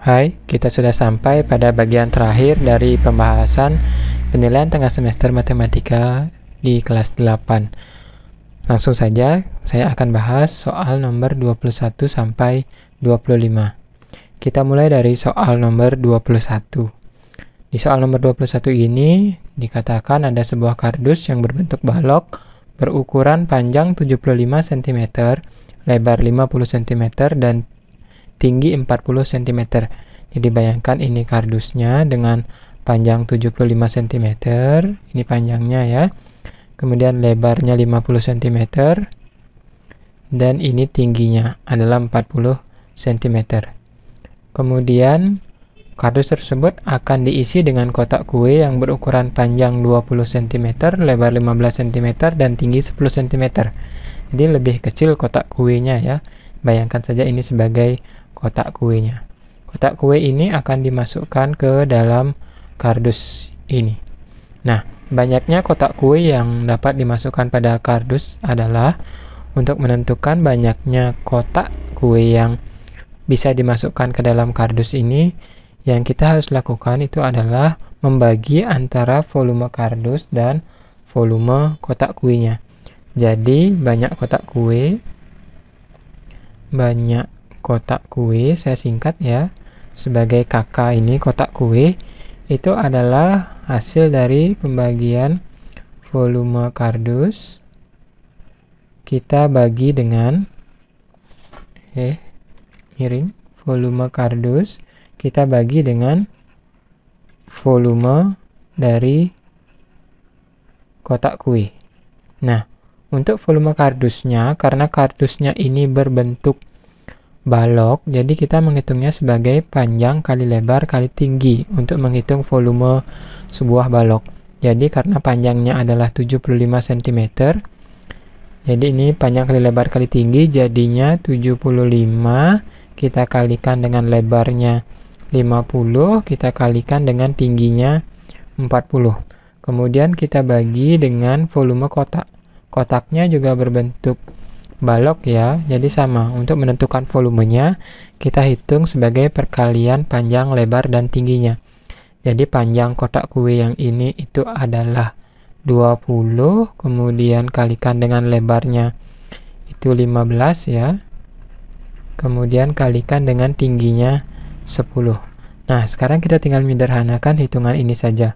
Hai, kita sudah sampai pada bagian terakhir dari pembahasan penilaian tengah semester matematika di kelas 8. Langsung saja, saya akan bahas soal nomor 21 sampai 25. Kita mulai dari soal nomor 21. Di soal nomor 21 ini dikatakan ada sebuah kardus yang berbentuk balok berukuran panjang 75 cm, lebar 50 cm, dan tinggi 40 cm. Jadi bayangkan ini kardusnya dengan panjang 75 cm, ini panjangnya ya. Kemudian lebarnya 50 cm dan ini tingginya adalah 40 cm. Kemudian kardus tersebut akan diisi dengan kotak kue yang berukuran panjang 20 cm, lebar 15 cm, dan tinggi 10 cm. Jadi lebih kecil kotak kuenya ya. Bayangkan saja ini sebagai kotak kuenya. Kotak kue ini akan dimasukkan ke dalam kardus ini. Nah, banyaknya kotak kue yang dapat dimasukkan pada kardus adalah untuk menentukan banyaknya kotak kue yang bisa dimasukkan ke dalam kardus ini. Yang kita harus lakukan itu adalah membagi antara volume kardus dan volume kotak kuenya. Jadi, banyak kotak kue, saya singkat ya, sebagai KK ini kotak kue, itu adalah hasil dari pembagian volume kardus. Kita bagi dengan, volume kardus, kita bagi dengan volume dari kotak kue. Nah, untuk volume kardusnya, karena kardusnya ini berbentuk balok, jadi kita menghitungnya sebagai panjang kali lebar kali tinggi untuk menghitung volume sebuah balok. Jadi karena panjangnya adalah 75 cm, jadi ini panjang kali lebar kali tinggi, jadinya 75 kita kalikan dengan lebarnya 50, kita kalikan dengan tingginya 40. Kemudian kita bagi dengan volume kotak. Kotaknya juga berbentuk balok ya, jadi sama. Untuk menentukan volumenya, kita hitung sebagai perkalian panjang, lebar, dan tingginya. Jadi panjang kotak kue yang ini itu adalah 20, kemudian kalikan dengan lebarnya itu 15 ya. Kemudian kalikan dengan tingginya 10. Nah, sekarang kita tinggal menyederhanakan hitungan ini saja,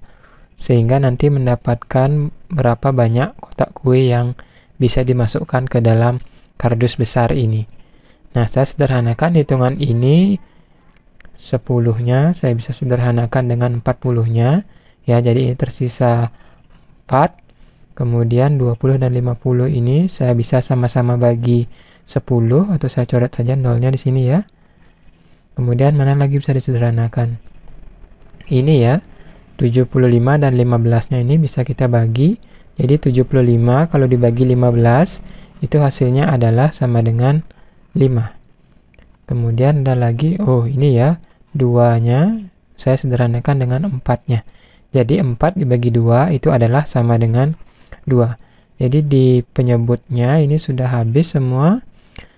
sehingga nanti mendapatkan berapa banyak kotak kue yang bisa dimasukkan ke dalam kardus besar ini. Nah, saya sederhanakan hitungan ini, 10-nya saya bisa sederhanakan dengan 40-nya ya, jadi ini tersisa 4. Kemudian 20 dan 50 ini saya bisa sama-sama bagi 10, atau saya coret saja nolnya di sini ya. Kemudian mana lagi bisa disederhanakan? Ini ya, 75 dan 15-nya ini bisa kita bagi. Jadi 75 kalau dibagi 15 itu hasilnya adalah sama dengan 5. Kemudian ada lagi, ini ya, 2-nya saya sederhanakan dengan 4-nya. Jadi 4 dibagi 2 itu adalah sama dengan 2. Jadi di penyebutnya ini sudah habis semua.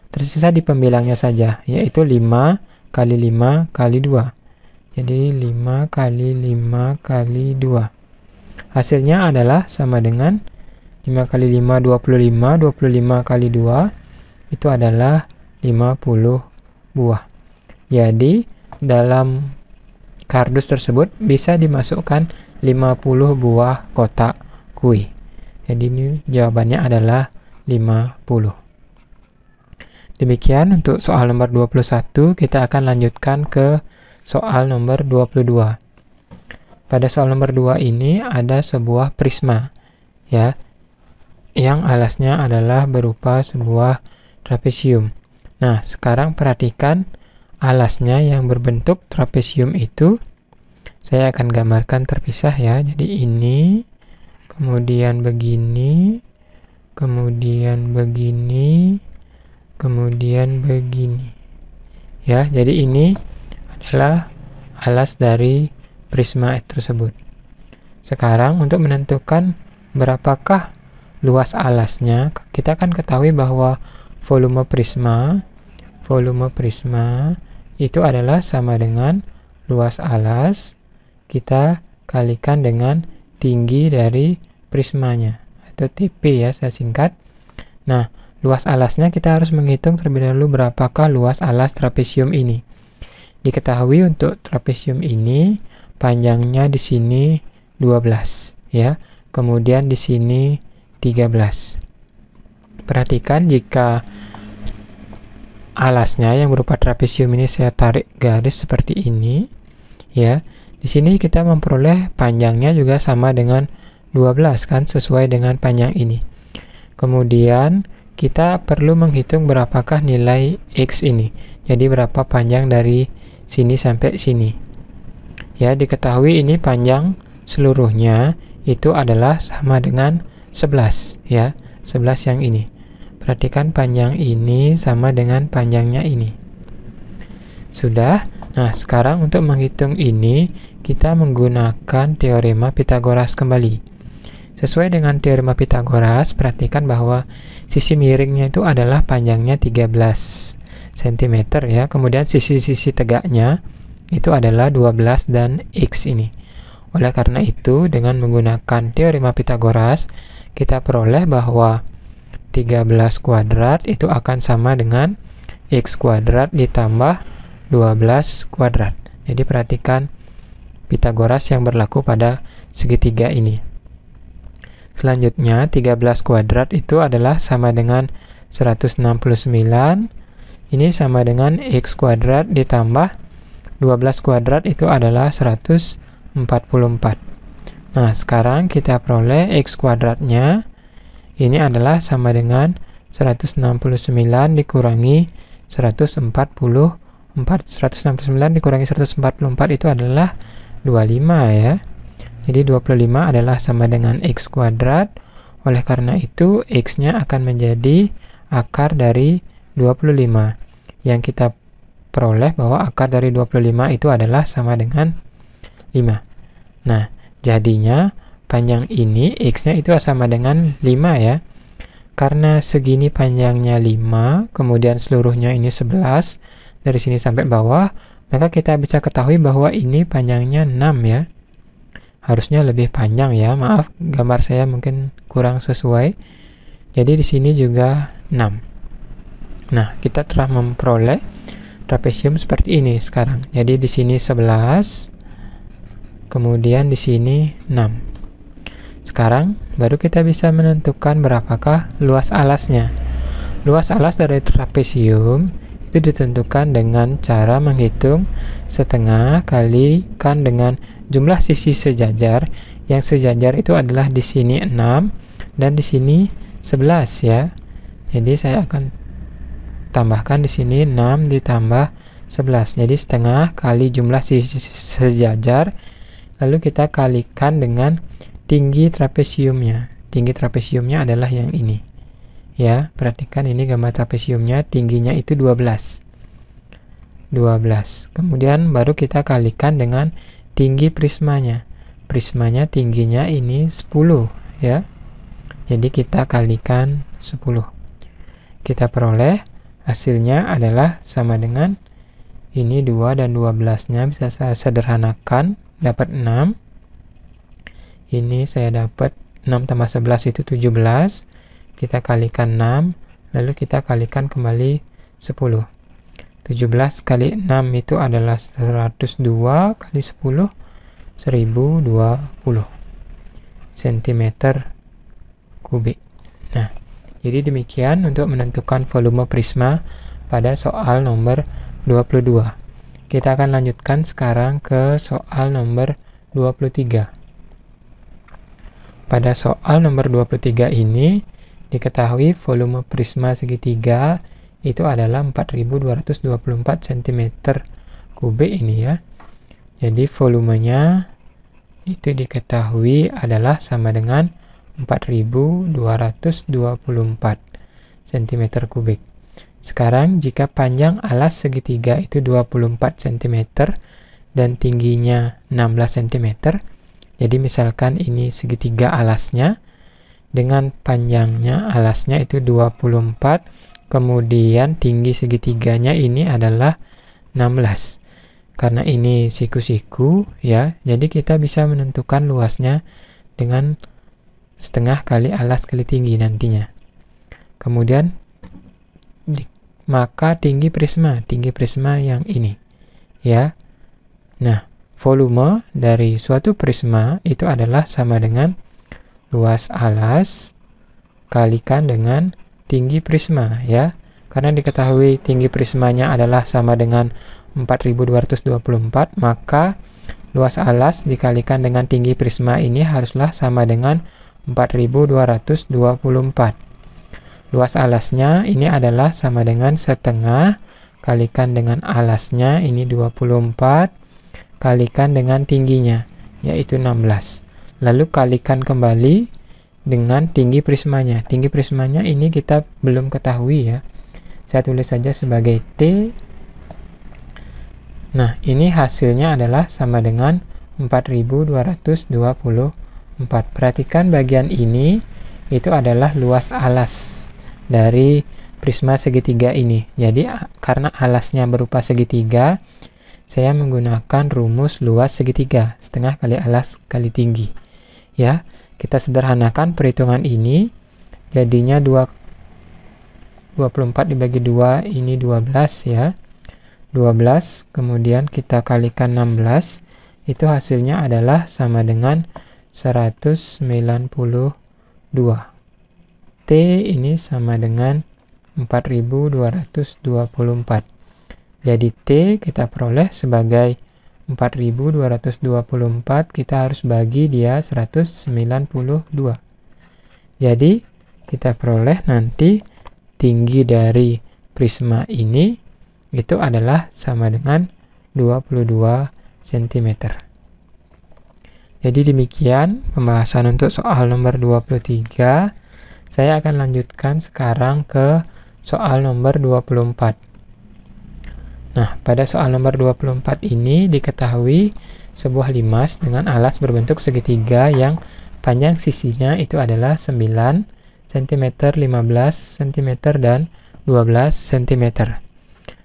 Tersisa di pembilangnya saja, yaitu 5 kali 5 kali 2. Jadi 5 kali 5 kali 2. Hasilnya adalah sama dengan 5 kali 5, 25. 25 kali 2 itu adalah 50 buah. Jadi dalam kardus tersebut bisa dimasukkan 50 buah kotak kue. Jadi ini jawabannya adalah 50. Demikian untuk soal nomor 21, kita akan lanjutkan ke soal nomor 22. Pada soal nomor 2 ini ada sebuah prisma ya, yang alasnya adalah berupa sebuah trapesium. Nah, sekarang perhatikan alasnya yang berbentuk trapesium itu saya akan gambarkan terpisah ya. Jadi ini, kemudian begini, kemudian begini, kemudian begini ya. Jadi ini adalah alas dari prisma tersebut. Sekarang untuk menentukan berapakah luas alasnya, kita akan ketahui bahwa volume prisma itu adalah sama dengan luas alas kita kalikan dengan tinggi dari prismanya, atau TP ya saya singkat. Nah, luas alasnya kita harus menghitung terlebih dahulu berapakah luas alas trapesium ini. Diketahui untuk trapesium ini panjangnya di sini 12 ya. Kemudian di sini 13. Perhatikan jika alasnya yang berupa trapesium ini saya tarik garis seperti ini ya. Di sini kita memperoleh panjangnya juga sama dengan 12 kan, sesuai dengan panjang ini. Kemudian kita perlu menghitung berapakah nilai X ini. Jadi berapa panjang dari sini sampai sini. Ya, diketahui ini panjang seluruhnya itu adalah sama dengan 11 ya. 11 yang ini. Perhatikan panjang ini sama dengan panjangnya ini. Sudah. Nah, sekarang untuk menghitung ini kita menggunakan teorema Pythagoras kembali. Sesuai dengan teorema Pythagoras, perhatikan bahwa sisi miringnya itu adalah panjangnya 13 cm ya. Kemudian sisi-sisi tegaknya itu adalah 12 dan X ini. Oleh karena itu, dengan menggunakan teorema Pythagoras, kita peroleh bahwa 13 kuadrat itu akan sama dengan X kuadrat ditambah 12 kuadrat. Jadi perhatikan Pythagoras yang berlaku pada segitiga ini. Selanjutnya 13 kuadrat itu adalah sama dengan 169. Ini sama dengan X kuadrat ditambah 12 kuadrat itu adalah 144. Nah, sekarang kita peroleh X kuadratnya ini adalah sama dengan 169 dikurangi 149 dikurangi 144 itu adalah 25 ya. Jadi 25 adalah sama dengan X kuadrat. Oleh karena itu X-nya akan menjadi akar dari 25. Yang kita peroleh bahwa akar dari 25 itu adalah sama dengan 5. Nah, jadinya panjang ini X-nya itu sama dengan 5 ya. Karena segini panjangnya 5, kemudian seluruhnya ini 11, dari sini sampai bawah, maka kita bisa ketahui bahwa ini panjangnya 6 ya. Harusnya lebih panjang ya, maaf gambar saya mungkin kurang sesuai. Jadi di sini juga 6. Nah, kita telah memperoleh trapesium seperti ini sekarang. Jadi di sini 11, kemudian di sini 6. Sekarang baru kita bisa menentukan berapakah luas alasnya. Luas alas dari trapesium itu ditentukan dengan cara menghitung setengah kalikan dengan jumlah sisi sejajar. Yang sejajar itu adalah di sini 6 dan di sini 11 ya. Jadi saya akan tambahkan di sini 6 ditambah 11. Jadi setengah kali jumlah sisi sejajar, lalu kita kalikan dengan tinggi trapesiumnya. Tinggi trapesiumnya adalah yang ini. Ya, perhatikan ini gambar trapesiumnya, tingginya itu 12. Kemudian baru kita kalikan dengan tinggi prismanya. Prismanya tingginya ini 10 ya. Jadi kita kalikan 10. Kita peroleh hasilnya adalah sama dengan ini 2 dan 12-nya bisa saya sederhanakan, dapat 6. Ini saya dapat 6 tambah 11 itu 17. Kita kalikan 6, lalu kita kalikan kembali 10. 17 kali 6 itu adalah 102 kali 10, 1020 cm kubik. Nah, jadi demikian untuk menentukan volume prisma pada soal nomor 22. Kita akan lanjutkan sekarang ke soal nomor 23. Pada soal nomor 23 ini diketahui volume prisma segitiga itu adalah 4224 cm kubik ini ya. Jadi volumenya itu diketahui adalah sama dengan 4224 cm kubik. Sekarang jika panjang alas segitiga itu 24 cm dan tingginya 16 cm, jadi misalkan ini segitiga alasnya, dengan panjangnya alasnya itu 24, kemudian tinggi segitiganya ini adalah 16. Karena ini siku-siku ya, jadi kita bisa menentukan luasnya dengan setengah kali alas kali tinggi nantinya. Kemudian maka tinggi prisma yang ini ya. Nah, volume dari suatu prisma itu adalah sama dengan luas alas kalikan dengan tinggi prisma ya. Karena diketahui tinggi prismanya adalah sama dengan 4224, maka luas alas dikalikan dengan tinggi prisma ini haruslah sama dengan 4224. Luas alasnya ini adalah sama dengan setengah kalikan dengan alasnya ini 24 kalikan dengan tingginya yaitu 16. Lalu kalikan kembali dengan tinggi prismanya. Tinggi prismanya ini kita belum ketahui ya. Saya tulis saja sebagai T. Nah, ini hasilnya adalah sama dengan 4224. Perhatikan bagian ini, itu adalah luas alas dari prisma segitiga ini. Jadi, karena alasnya berupa segitiga, saya menggunakan rumus luas segitiga, setengah kali alas kali tinggi. Ya, kita sederhanakan perhitungan ini, jadinya 24 dibagi 2, ini 12 ya. 12, kemudian kita kalikan 16, itu hasilnya adalah sama dengan 192. T ini sama dengan 4224. Jadi T kita peroleh sebagai 4224, kita harus bagi dia 192. Jadi kita peroleh nanti tinggi dari prisma ini itu adalah sama dengan 22 cm. Jadi demikian pembahasan untuk soal nomor 23. Saya akan lanjutkan sekarang ke soal nomor 24. Nah, pada soal nomor 24 ini diketahui sebuah limas dengan alas berbentuk segitiga yang panjang sisinya itu adalah 9 cm, 15 cm, dan 12 cm.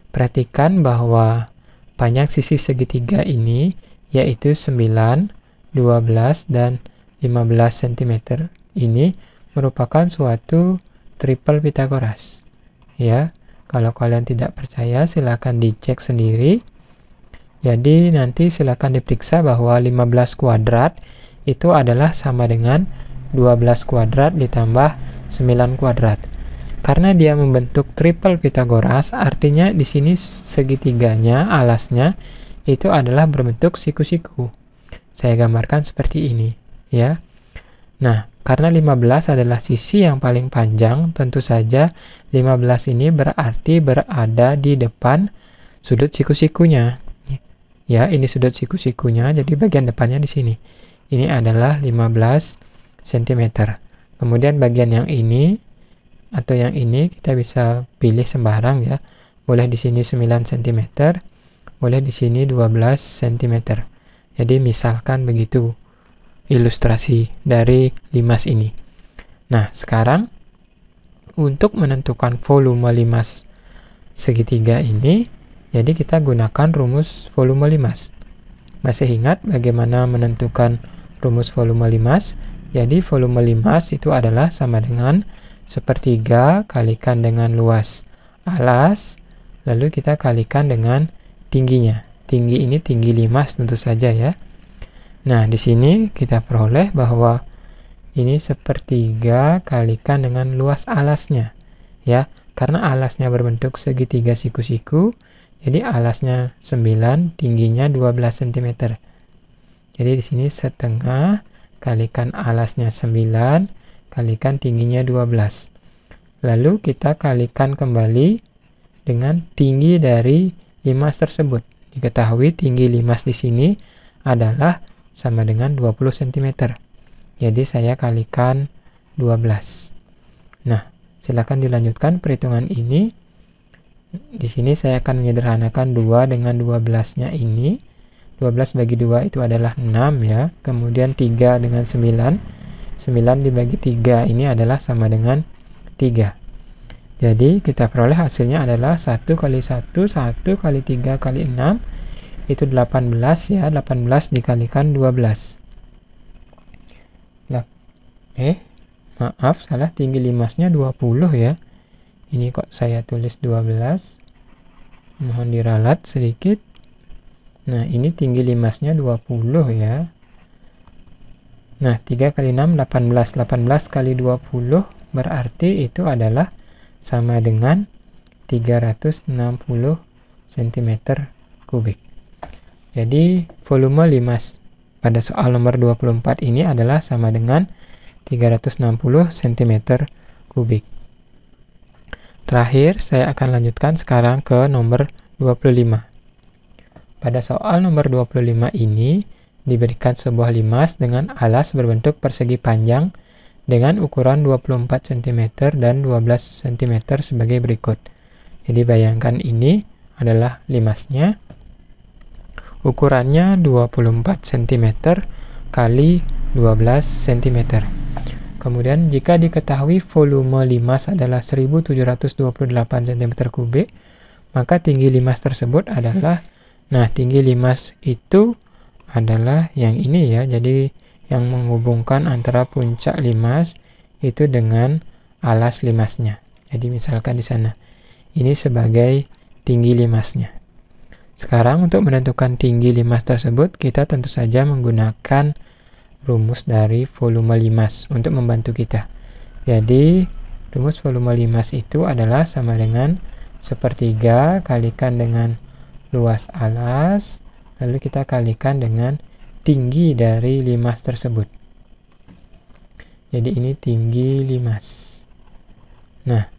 Perhatikan bahwa panjang sisi segitiga ini yaitu 9, 12, dan 15 cm ini merupakan suatu triple Pythagoras. Ya, kalau kalian tidak percaya silakan dicek sendiri. Jadi nanti silakan diperiksa bahwa 15 kuadrat itu adalah sama dengan 12 kuadrat ditambah 9 kuadrat. Karena dia membentuk triple Pythagoras, artinya di sini segitiganya, alasnya, itu adalah berbentuk siku-siku. Saya gambarkan seperti ini, ya. Nah, karena 15 adalah sisi yang paling panjang, tentu saja 15 ini berarti berada di depan sudut siku-sikunya. Ya, ini sudut siku-sikunya, jadi bagian depannya di sini. Ini adalah 15 cm. Kemudian bagian yang ini, atau yang ini kita bisa pilih sembarang ya. Boleh di sini 9 cm, boleh di sini 12 cm. Jadi misalkan begitu ilustrasi dari limas ini. Nah, sekarang untuk menentukan volume limas segitiga ini, jadi kita gunakan rumus volume limas. Masih ingat bagaimana menentukan rumus volume limas? Jadi volume limas itu adalah sama dengan sepertiga kalikan dengan luas alas, lalu kita kalikan dengan tingginya. Tinggi ini tinggi limas tentu saja ya. Nah, di sini kita peroleh bahwa ini sepertiga kalikan dengan luas alasnya. Ya, karena alasnya berbentuk segitiga siku-siku, jadi alasnya 9, tingginya 12 cm. Jadi di sini setengah kalikan alasnya 9, kalikan tingginya 12. Lalu kita kalikan kembali dengan tinggi dari limas tersebut. Diketahui tinggi limas di sini adalah sama dengan 20 cm. Jadi saya kalikan 12. Nah, silakan dilanjutkan perhitungan ini. Di sini saya akan menyederhanakan 2 dengan 12-nya ini. 12 bagi 2 itu adalah 6 ya. Kemudian 3 dengan 9. 9 dibagi 3 ini adalah sama dengan 3. Jadi kita peroleh hasilnya adalah 1 kali 1, 1 kali 3 kali 6, itu 18 ya, 18 dikalikan 12. Maaf, salah, tinggi limasnya 20 ya. Ini kok saya tulis 12. Mohon diralat sedikit. Nah, ini tinggi limasnya 20 ya. Nah, 3 kali 6, 18. 18 kali 20 berarti itu adalah sama dengan 360 cm kubik. Jadi, volume limas pada soal nomor 24 ini adalah sama dengan 360 cm kubik. Terakhir, saya akan lanjutkan sekarang ke nomor 25. Pada soal nomor 25 ini, diberikan sebuah limas dengan alas berbentuk persegi panjang dengan ukuran 24 cm dan 12 cm sebagai berikut. Jadi bayangkan ini adalah limasnya. Ukurannya 24 cm kali 12 cm. Kemudian jika diketahui volume limas adalah 1728 cm3, maka tinggi limas tersebut adalah, nah tinggi limas itu adalah yang ini ya, jadi yang menghubungkan antara puncak limas itu dengan alas limasnya. Jadi misalkan di sana, ini sebagai tinggi limasnya. Sekarang untuk menentukan tinggi limas tersebut, kita tentu saja menggunakan rumus dari volume limas untuk membantu kita. Jadi, rumus volume limas itu adalah sama dengan 1/3 kalikan dengan luas alas, lalu kita kalikan dengan tinggi dari limas tersebut. Jadi ini tinggi limas. Nah,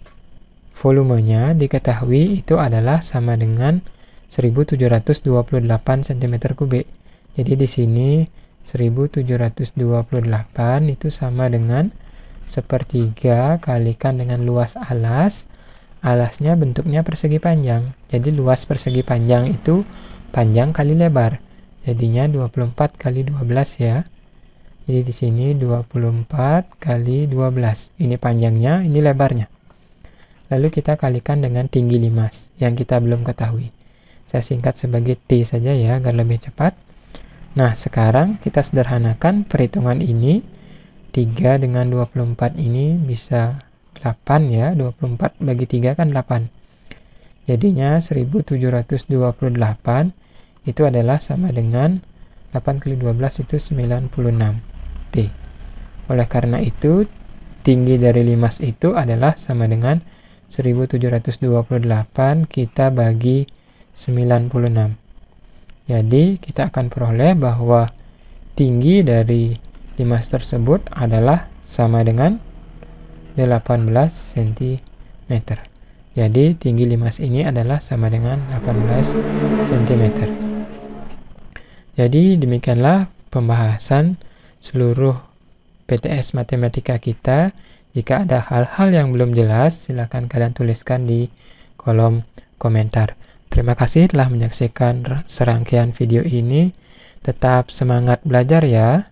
volumenya diketahui itu adalah sama dengan 1728 cm3. Jadi di sini 1728 itu sama dengan 1/3 kalikan dengan luas alas. Alasnya bentuknya persegi panjang. Jadi luas persegi panjang itu panjang kali lebar. Jadinya 24 kali 12 ya. Jadi di sini 24 kali 12. Ini panjangnya, ini lebarnya. Lalu kita kalikan dengan tinggi limas yang kita belum ketahui. Saya singkat sebagai T saja ya agar lebih cepat. Nah, sekarang kita sederhanakan perhitungan ini. 3 dengan 24 ini bisa 8 ya. 24 bagi 3 kan 8. Jadinya 1728 itu adalah sama dengan 8 kali 12 itu 96 T. Oleh karena itu, tinggi dari limas itu adalah sama dengan 1728 kita bagi 96. Jadi, kita akan peroleh bahwa tinggi dari limas tersebut adalah sama dengan 18 cm. Jadi, tinggi limas ini adalah sama dengan 18 cm. Jadi, demikianlah pembahasan seluruh PTS Matematika kita. Jika ada hal-hal yang belum jelas, silakan kalian tuliskan di kolom komentar. Terima kasih telah menyaksikan serangkaian video ini. Tetap semangat belajar ya.